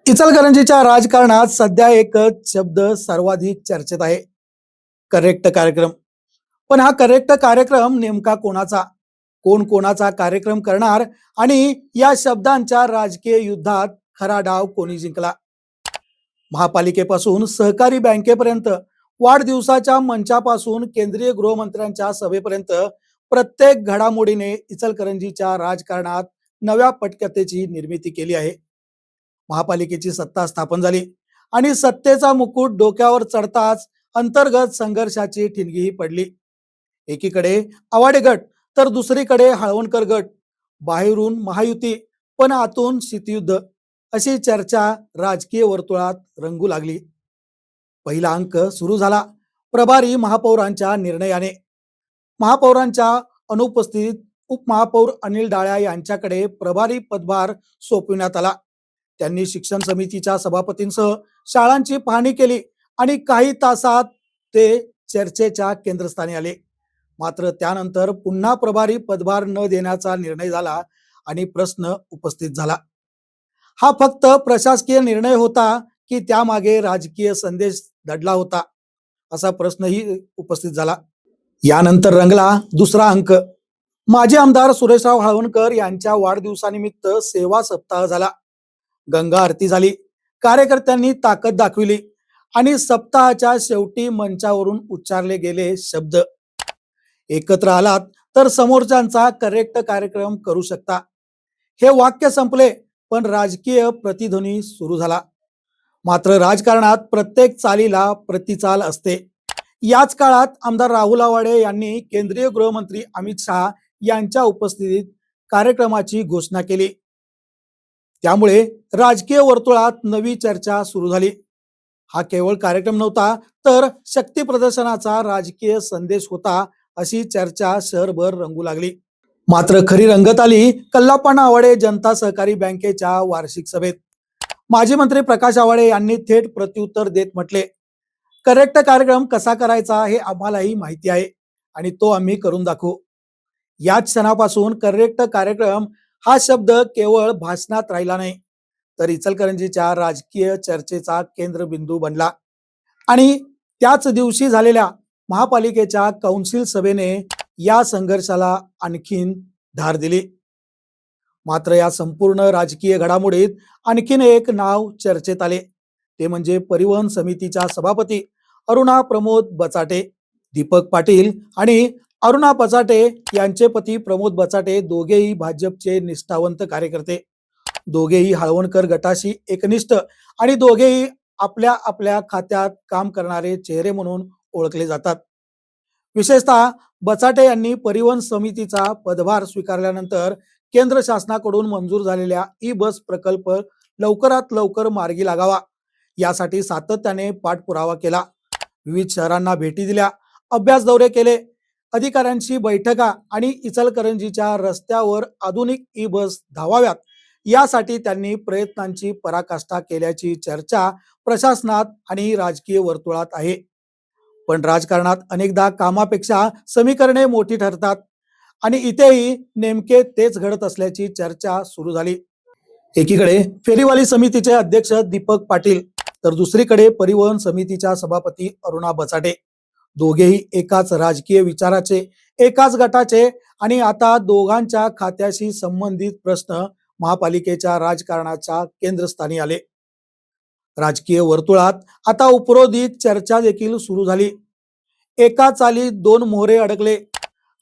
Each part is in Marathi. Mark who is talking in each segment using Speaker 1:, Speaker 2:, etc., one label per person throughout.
Speaker 1: इचलकरंजीच्या राजकारणात सध्या एकच शब्द सर्वाधिक चर्चेत आहे. करेक्ट कार्यक्रम. पण हा करेक्ट कार्यक्रम नेमका कोणाचा? कोण कोणाचा कार्यक्रम करणार? आणि या शब्दांच्या राजकीय युद्धात खरा डाव कोणी जिंकला? महापालिकेपासून सहकारी बँकेपर्यंत, वाढदिवसाच्या मंचापासून केंद्रीय गृहमंत्र्यांच्या सभेपर्यंत प्रत्येक घडामोडीने इचलकरंजीच्या राजकारणात नव्या पटकथेची निर्मिती केली आहे. महापालिकेची सत्ता स्थापन झाली आणि सत्तेचा मुकुट डोक्यावर चढताच अंतर्गत संघर्षाची ठिणगीही पडली. एकीकडे आवाडे गट तर दुसरीकडे हळवणकर गट. बाहेरून महायुती पण आतून शीतयुद्ध, अशी चर्चा राजकीय वर्तुळात रंगू लागली. पहिला अंक सुरू झाला प्रभारी महापौरांच्या निर्णयाने. महापौरांच्या अनुपस्थितीत उपमहापौर अनिल डाळ्या यांच्याकडे प्रभारी पदभार सोपविण्यात आला. त्यांनी शिक्षण समितीच्या सभापतींसह शाळांची पाहणी केली आणि काही तासात ते चर्चेच्या केंद्रस्थानी आले. मात्र त्यानंतर पुन्हा प्रभारी पदभार न देण्याचा निर्णय झाला आणि प्रश्न उपस्थित झाला, हा फक्त प्रशासकीय निर्णय होता की त्यामागे राजकीय संदेश दडला होता, असा प्रश्नही उपस्थित झाला. यानंतर रंगला दुसरा अंक. माजी आमदार सुरेशराव हळवणकर यांच्या वाढदिवसानिमित्त सेवा सप्ताह झाला. गंगा आरती झाली, कार्यकर्त्यांनी ताकद दाखविली आणि सप्ताहाच्या शेवटी मंचावरून उच्चारले गेले शब्द, एकत्र आलात तर समोरच्यांचा करेक्ट कार्यक्रम करू शकता. हे वाक्य संपले पण राजकीय प्रतिध्वनी सुरू झाला. मात्र राजकारणात प्रत्येक चालीला प्रतिचाल असते. याच काळात आमदार राहुल आवाडे यांनी केंद्रीय गृहमंत्री अमित शहा यांच्या उपस्थितीत कार्यक्रमाची घोषणा केली. त्यामुळे राजकीय वर्तुळात नवी चर्चा सुरू झाली. हा केवळ कार्यक्रम नव्हता तर शक्ती प्रदर्शनाचा राजकीय संदेश होता, अशी चर्चा शहरभर रंगू लागली. मात्र खरी रंगत आली कल्लापण्णा आवाडे जनता सहकारी बँकेच्या वार्षिक सभेत. माजी मंत्री प्रकाश आवाडे यांनी थेट प्रत्युत्तर देत म्हटले, करेक्ट कार्यक्रम कसा करायचा हे आम्हालाही माहिती आहे आणि तो आम्ही करून दाखवू. याच क्षणापासून करेक्ट कार्यक्रम हा शब्द केवळ भाषणात राहिला नाही, तर इचलकरंजीच्या राजकीय चर्चेचा केंद्रबिंदू बनला. आणि त्याच दिवशी झालेल्या महापालिकेच्या कौन्सिल सभेने या संघर्षाला आणखीन धार दिली. मात्र या संपूर्ण राजकीय घडामोडीत आणखीन एक नाव चर्चेत आले, ते म्हणजे परिवहन समितीच्या सभापती अरुणा प्रमोद बचाटे. दीपक पाटील आणि अरुणा बचाटे यांचे पती प्रमोद बचाटे दोघेही भाजपचे निष्ठावंत कार्यकर्ते, दोघेही हळवणकर गटाशी एकनिष्ठ आणि दोघेही आपल्या आपल्या खात्यात काम करणारे चेहरे म्हणून ओळखले जातात. विशेषतः बचाटे यांनी परिवहन समितीचा पदभार स्वीकारल्यानंतर केंद्र शासनाकडून मंजूर झालेल्या ई बस प्रकल्प लवकरात लवकर मार्गी लागावा यासाठी सातत्याने पाठपुरावा केला. विविध शहरांना भेटी दिल्या, अभ्यास दौरे केले, अधिकाऱ्यांशी बैठका आणि इचलकरंजीच्या रस्त्यावर आधुनिक ई बस धावाव्यात यासाठी त्यांनी प्रयत्नांची पराकाष्ठा केल्याची चर्चा प्रशासनात आणि राजकीय वर्तुळात आहे. पण राजकारणात अनेकदा कामापेक्षा समीकरणे मोठी ठरतात आणि इथेही नेमके तेच घडत असल्याची चर्चा सुरू झाली. एकीकडे फेरीवाली समितीचे अध्यक्ष दीपक पाटील तर दुसरीकडे परिवहन समितीच्या सभापती अरुणा बचाटे, दोघेही एकाच राजकीय विचाराचे, एकाच गटाचे आणि आता दोघांच्या खात्याशी संबंधित प्रश्न महापालिकेच्या राजकारणाच्या केंद्रस्थानी आले. राजकीय वर्तुळात आता उपरोधिक चर्चा देखील सुरू झाली. एका चालीत दोन मोहरे अडकले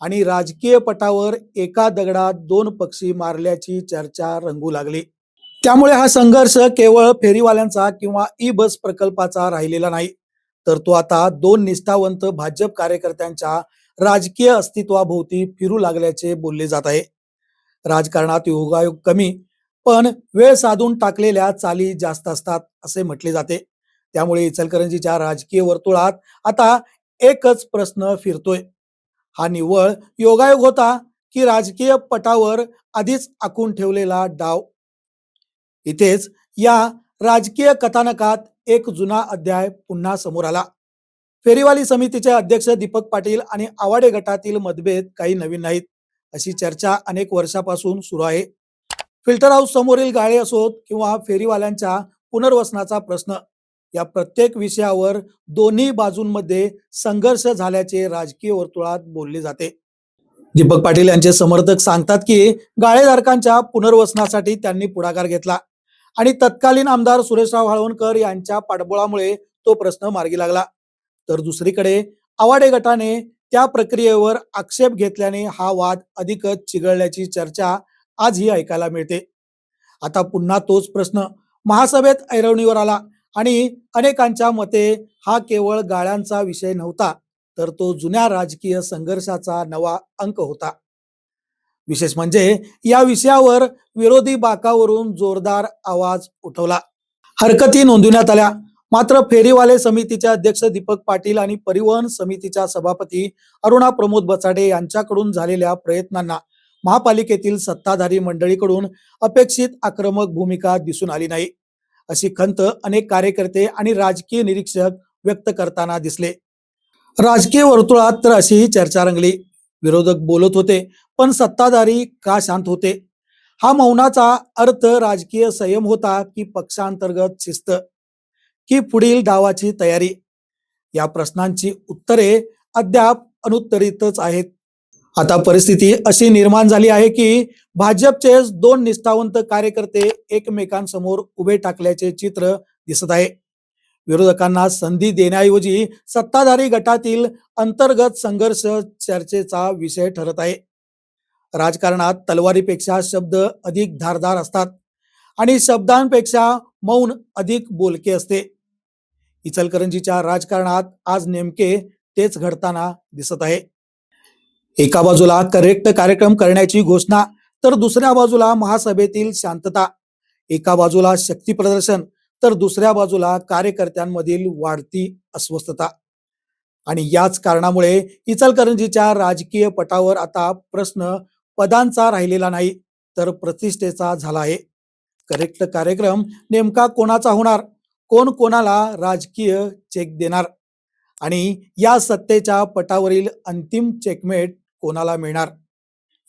Speaker 1: आणि राजकीय पटावर एका दगडात दोन पक्षी मारल्याची चर्चा रंगू लागली. त्यामुळे हा संघर्ष केवळ फेरीवाल्यांचा किंवा ई बस प्रकल्पाचा राहिलेला नाही, तर तो आता दोन निष्ठावंत भाजप कार्यकर्त्यांच्या राजकीय अस्तित्वाभोवती फिरू लागल्याचे बोलले जात आहे. राजकारणात योगायोग कमी पण वेळ साधून टाकलेल्या चाली जास्त असतात असे म्हटले जाते. त्यामुळे इचलकरंजीच्या राजकीय वर्तुळात आता एकच प्रश्न फिरतोय, हा निव्वळ योगायोग होता की राजकीय पटावर आधीच आखून ठेवलेला डाव? इथेच या राजकीय कथानकात एक जुना अध्याय पुन्हा समोर आला. फेरीवाली समितीचे अध्यक्ष दीपक पाटील आणि आवाडे गटातील मतभेद काही नवीन नाहीत, अशी चर्चा अनेक वर्षापासून सुरू आहे. फिल्टर हाऊस समोरील गाळे असोत किंवा फेरीवाल्यांच्या पुनर्वसनाचा प्रश्न या प्रत्येक विषयावर दोन्ही बाजूंमध्ये संघर्ष झाल्याचे राजकीय वर्तुळात बोलले जाते. दीपक पाटील यांचे समर्थक सांगतात की गाळेधारकांच्या पुनर्वसनासाठी त्यांनी पुढाकार घेतला आणि तत्कालीन आमदार सुरेशराव हाळवणकर यांच्या पाठबळामुळे तो प्रश्न मार्गी लागला. तर दुसरीकडे आवाडे गटाने त्या प्रक्रियेवर आक्षेप घेतल्याने हा वाद अधिकच चिघळल्याची चर्चा आजही ऐकायला मिळते. आता पुन्हा तोच प्रश्न महासभेत ऐरणीवर आला आणि अनेकांच्या मते हा केवळ गाळ्यांचा विषय नव्हता, तर तो जुन्या राजकीय संघर्षाचा नवा अंक होता. विशेष म्हणजे या विषयावर विरोधी बाकावरून जोरदार आवाज उठवला, हरकती नोंदवण्यात आल्या. मात्र फेरीवाले समितीचे अध्यक्ष दीपक पाटील आणि परिवहन समितीच्या सभापती अरुणा प्रमोद बचाडे यांच्याकडून झालेल्या प्रयत्नांना महापालिकेतील सत्ताधारी मंडळीकडून अपेक्षित आक्रमक भूमिका दिसून आली नाही, अशी खंत अनेक कार्यकर्ते आणि राजकीय निरीक्षक व्यक्त करताना दिसले. राजकीय वर्तुळात तर अशीही चर्चा रंगली. विरोधक बोलत होते, पण सत्ताधारी का शांत होते? हा मौनाचा अर्थ राजकीय संयम होता की पक्षांतर्गत शिस्त की पुढील डावाची तयारी? या प्रश्नांची उत्तरे अद्याप अनुत्तरितच आहेत. आता परिस्थिती अशी निर्माण झाली आहे की भाजपचे दोन निष्ठावंत कार्यकर्ते एकमेकांसमोर उभे टाकल्याचे चित्र दिसत आहे. विरोधकांना संधी देण्याऐवजी सत्ताधारी गटातील अंतर्गत संघर्ष चर्चेचा विषय ठरत आहे. राजकारणात तलवारीपेक्षा शब्द अधिक धारदार असतात आणि शब्दांपेक्षा मौन अधिक बोलके असते. इचलकरंजीच्या राजकारणात आज नेमके तेच घडताना दिसत आहे. एका बाजूला करेक्ट कार्यक्रम करण्याची घोषणा, तर दुसऱ्या बाजूला महासभेतील शांतता. एका बाजूला शक्ती प्रदर्शन, तर दुसऱ्या बाजूला कार्यकर्त्यांमधील वाढती अस्वस्थता. आणि याच कारणामुळे इचलकरंजीच्या राजकीय पटावर आता प्रश्न पदांचा राहिलेला नाही, तर प्रतिष्ठेचा झाला आहे. करेक्ट कार्यक्रम नेमका कोणाचा होणार? कोण कोणाला राजकीय चेक देणार? आणि या सत्तेच्या पटावरील अंतिम चेकमेट कोणाला मिळणार?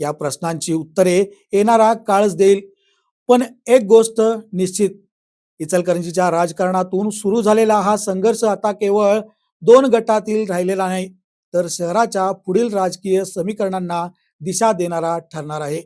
Speaker 1: या प्रश्नांची उत्तरे येणारा काळच देईल. पण एक गोष्ट निश्चित, इचलकरंजीच्या राजकारणातून सुरू झालेला हा संघर्ष आता केवळ दोन गटातील राहिलेला नाही, तर शहराच्या पुढील राजकीय समीकरणांना दिशा देणारा ठरणार आहे.